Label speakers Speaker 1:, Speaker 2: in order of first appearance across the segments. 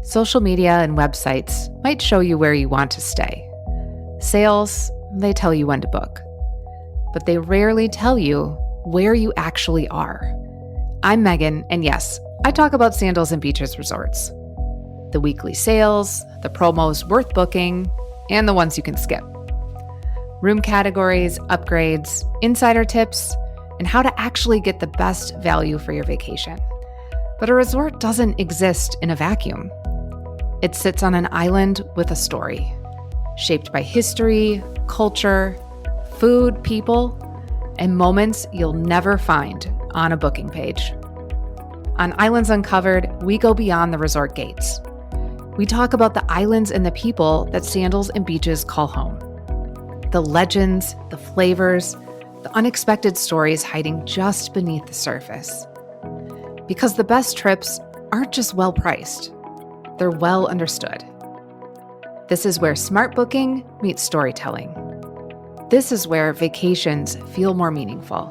Speaker 1: Social media and websites might show you where you want to stay. Sales, they tell you when to book. But they rarely tell you where you actually are. I'm Megan, and yes, I talk about Sandals and Beaches resorts. The weekly sales, the promos worth booking, and the ones you can skip. Room categories, upgrades, insider tips, and how to actually get the best value for your vacation. But a resort doesn't exist in a vacuum. It sits on an island with a story, shaped by history, culture, food, people, and moments you'll never find on a booking page. On Islands Uncovered, we go beyond the resort gates. We talk about the islands and the people that Sandals and Beaches call home. The legends, the flavors, the unexpected stories hiding just beneath the surface. Because the best trips aren't just well priced, they're well understood. This is where smart booking meets storytelling. This is where vacations feel more meaningful.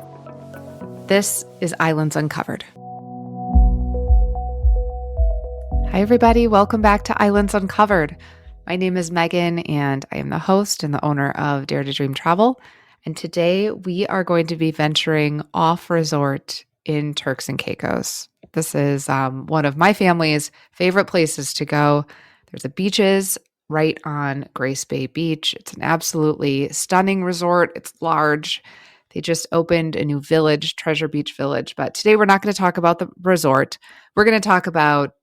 Speaker 1: This is Islands Uncovered. Hi, everybody. Welcome back to Islands Uncovered. My name is Megan, and I am the host and the owner of Dare to Dream Travel. And today we are going to be venturing off resort in Turks and Caicos. This is one of my family's favorite places to go. There's a beaches right on Grace Bay Beach. It's an absolutely stunning resort. It's large. They just opened a new village, Treasure Beach Village. But today we're not going to talk about the resort. We're going to talk about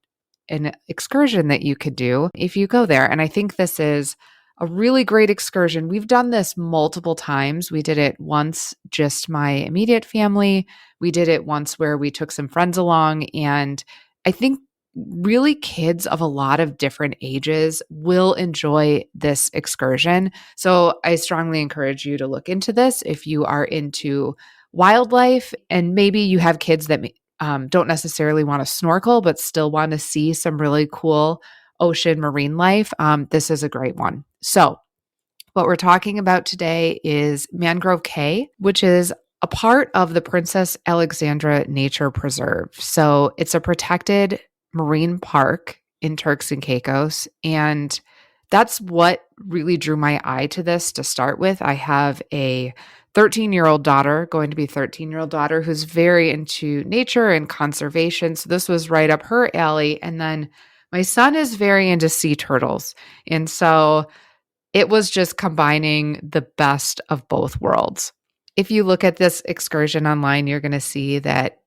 Speaker 1: an excursion that you could do if you go there. And I think this is a really great excursion. We've done this multiple times. We did it once, just my immediate family. We did it once where we took some friends along. And I think really kids of a lot of different ages will enjoy this excursion. So I strongly encourage you to look into this if you are into wildlife and maybe you have kids that don't necessarily want to snorkel, but still want to see some really cool ocean marine life. This is a great one. So what we're talking about today is Mangrove Cay, which is a part of the Princess Alexandra Nature Preserve. So it's a protected marine park in Turks and Caicos. And that's what really drew my eye to this to start with. I have a 13-year-old daughter, going to be 13-year-old daughter, who's very into nature and conservation. So this was right up her alley. And then my son is very into sea turtles. And so it was just combining the best of both worlds. If you look at this excursion online, you're going to see that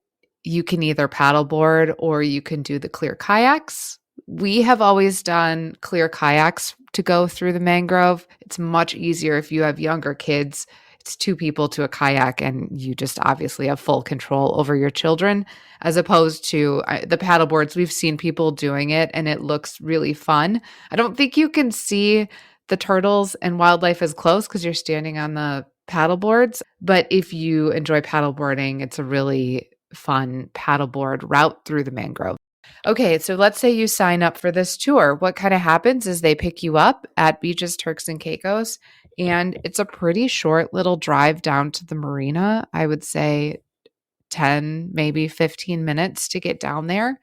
Speaker 1: you can either paddleboard or you can do the clear kayaks. We have always done clear kayaks to go through the mangrove. It's much easier if you have younger kids. It's two people to a kayak and you just obviously have full control over your children, as opposed to the paddle boards. We've seen people doing it and it looks really fun. I don't think you can see the turtles and wildlife as close because you're standing on the paddle boards. But if you enjoy paddleboarding, it's a really fun paddleboard route through the mangrove. Okay, so let's say you sign up for this tour. What kind of happens is they pick you up at Beaches Turks and Caicos, and it's a pretty short little drive down to the marina. I would say 10, maybe 15 minutes to get down there.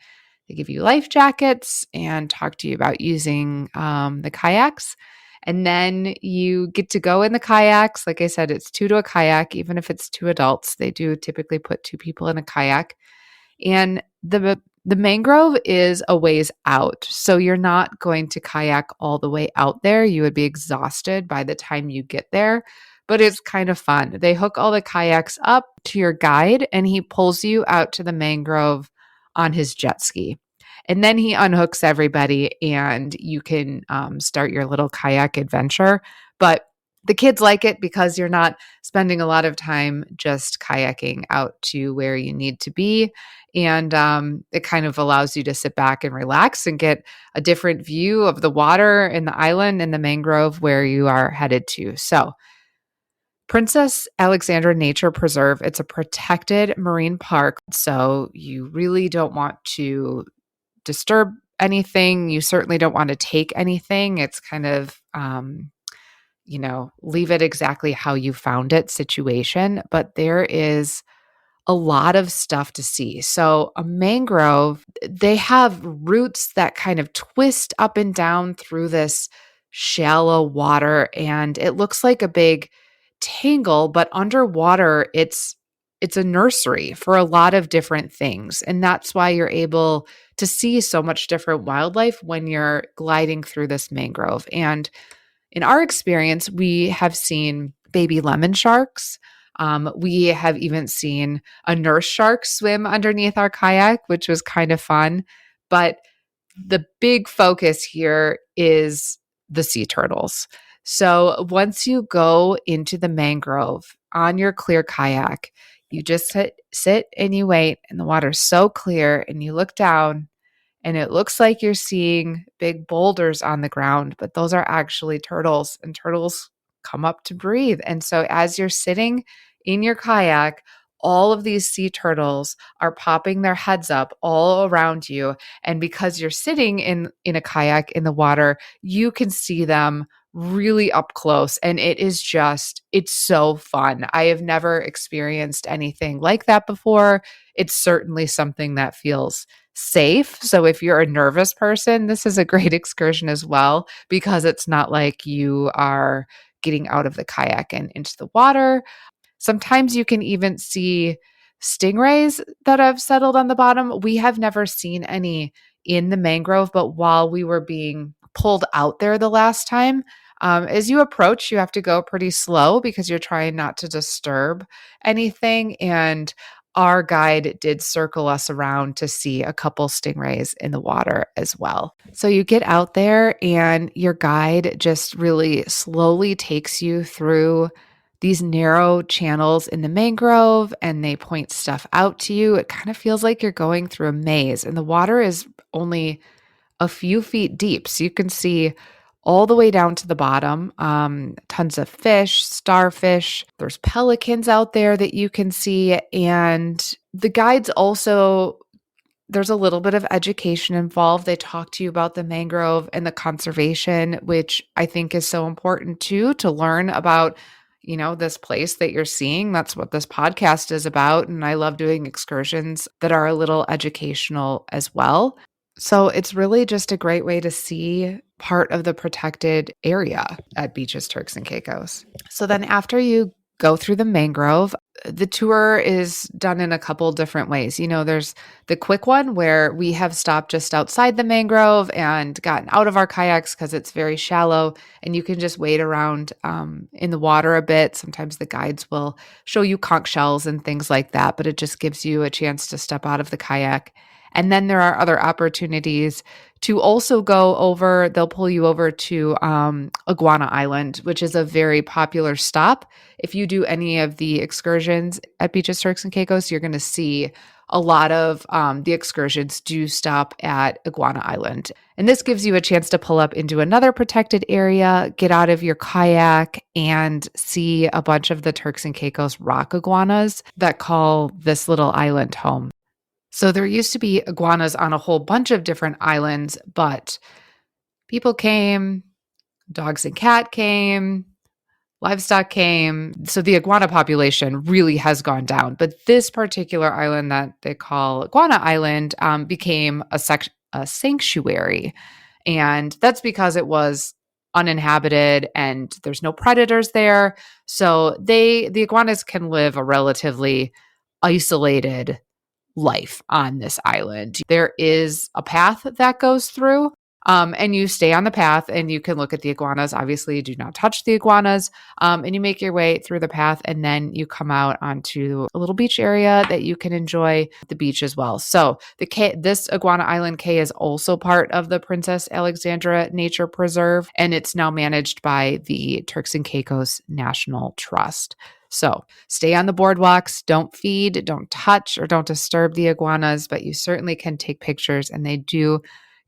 Speaker 1: They give you life jackets and talk to you about using the kayaks. And then you get to go in the kayaks. Like I said, it's 2 to a kayak, even if it's 2 adults. They do typically put 2 people in a kayak. And the mangrove is a ways out. So you're not going to kayak all the way out there. You would be exhausted by the time you get there. But it's kind of fun. They hook all the kayaks up to your guide and he pulls you out to the mangrove on his jet ski. And then he unhooks everybody and you can start your little kayak adventure. But the kids like it because you're not spending a lot of time just kayaking out to where you need to be. And it kind of allows you to sit back and relax and get a different view of the water and the island and the mangrove where you are headed to. So Princess Alexandra Nature Preserve, it's a protected marine park. So you really don't want to disturb anything. You certainly don't want to take anything. It's kind of, leave it exactly how you found it situation. But there is a lot of stuff to see. So, a mangrove, they have roots that kind of twist up and down through this shallow water, and it looks like a big tangle, but underwater it's a nursery for a lot of different things. And that's why you're able to see so much different wildlife when you're gliding through this mangrove. And in our experience, we have seen baby lemon sharks. We have even seen a nurse shark swim underneath our kayak, which was kind of fun. But the big focus here is the sea turtles. So once you go into the mangrove on your clear kayak, you just sit and you wait, and the water's so clear, and you look down and it looks like you're seeing big boulders on the ground, but those are actually turtles, and turtles come up to breathe. And so as you're sitting in your kayak, all of these sea turtles are popping their heads up all around you. And because you're sitting in a kayak in the water, you can see them really up close. And it's so fun. I have never experienced anything like that before. It's certainly something that feels safe. So if you're a nervous person, this is a great excursion as well, because it's not like you are getting out of the kayak and into the water. Sometimes you can even see stingrays that have settled on the bottom. We have never seen any in the mangrove, but while we were being pulled out there the last time, as you approach, you have to go pretty slow because you're trying not to disturb anything. And our guide did circle us around to see a couple stingrays in the water as well. So you get out there, and your guide just really slowly takes you through these narrow channels in the mangrove, and they point stuff out to you. It kind of feels like you're going through a maze, and the water is only a few feet deep. So you can see all the way down to the bottom. Tons of fish, starfish. There's pelicans out there that you can see. And the guides also, there's a little bit of education involved. They talk to you about the mangrove and the conservation, which I think is so important too, to learn about, this place that you're seeing. That's what this podcast is about. And I love doing excursions that are a little educational as well. So it's really just a great way to see part of the protected area at Beaches Turks and Caicos. So then after you go through the mangrove, the tour is done in a couple different ways. There's the quick one where we have stopped just outside the mangrove and gotten out of our kayaks because it's very shallow, and you can just wade around in the water a bit. Sometimes the guides will show you conch shells and things like that, but it just gives you a chance to step out of the kayak. And then there are other opportunities to also they'll pull you over to Iguana Island, which is a very popular stop. If you do any of the excursions at Beaches Turks and Caicos, you're going to see a lot of the excursions do stop at Iguana Island. And this gives you a chance to pull up into another protected area, get out of your kayak, and see a bunch of the Turks and Caicos rock iguanas that call this little island home. So there used to be iguanas on a whole bunch of different islands, but people came, dogs and cat came, livestock came. So the iguana population really has gone down. But this particular island that they call Iguana Island became a sanctuary. And that's because it was uninhabited and there's no predators there. So the iguanas can live a relatively isolated life on this island. There is a path that goes through, and you stay on the path and you can look at the iguanas. Obviously, you do not touch the iguanas, and you make your way through the path, and then you come out onto a little beach area that you can enjoy the beach as well. So this Iguana Island Cay is also part of the Princess Alexandra Nature Preserve, and it's now managed by the Turks and Caicos National Trust. So stay on the boardwalks, don't feed, don't touch, or don't disturb the iguanas, but you certainly can take pictures, and they do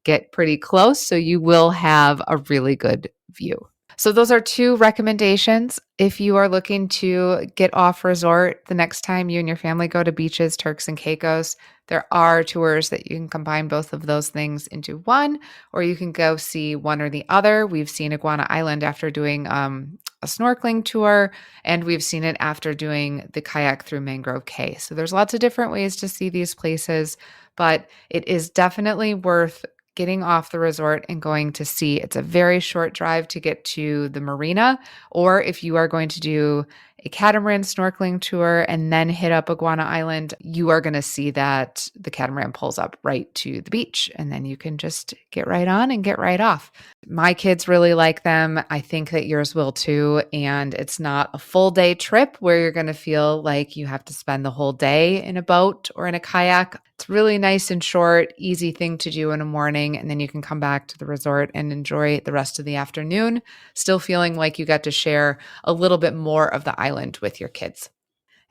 Speaker 1: get pretty close. So you will have a really good view. So those are two recommendations. If you are looking to get off resort the next time you and your family go to Beaches, Turks and Caicos, there are tours that you can combine both of those things into one, or you can go see one or the other. We've seen Iguana Island after doing a a snorkeling tour, and we've seen it after doing the kayak through Mangrove Cay. So there's lots of different ways to see these places, but it is definitely worth getting off the resort and going to see. It's a very short drive to get to the marina, or if you are going to do a catamaran snorkeling tour and then hit up Iguana Island, you are going to see that the catamaran pulls up right to the beach, and then you can just get right on and get right off. My kids really like them. I think that yours will too. And it's not a full day trip where you're going to feel like you have to spend the whole day in a boat or in a kayak. It's really nice and short, easy thing to do in a morning. And then you can come back to the resort and enjoy the rest of the afternoon, still feeling like you got to share a little bit more of the island with your kids.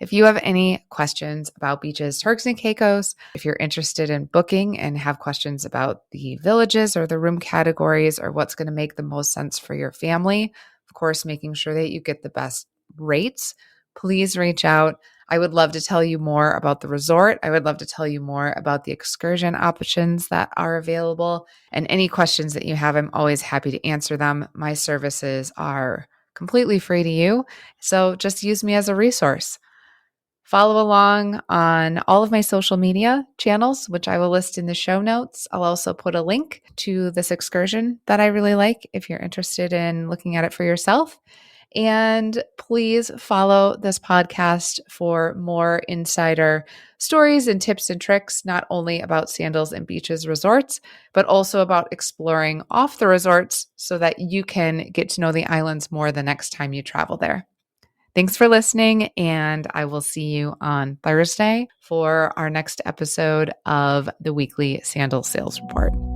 Speaker 1: If you have any questions about Beaches Turks and Caicos, if you're interested in booking and have questions about the villages or the room categories or what's going to make the most sense for your family, of course, making sure that you get the best rates, please reach out. I would love to tell you more about the resort. I would love to tell you more about the excursion options that are available. And any questions that you have, I'm always happy to answer them. My services are completely free to you, so just use me as a resource. Follow along on all of my social media channels, which I will list in the show notes. I'll also put a link to this excursion that I really like if you're interested in looking at it for yourself. And please follow this podcast for more insider stories and tips and tricks, not only about Sandals and Beaches resorts, but also about exploring off the resorts so that you can get to know the islands more the next time you travel there. Thanks for listening, and I will see you on Thursday for our next episode of the weekly Sandals Sales Report.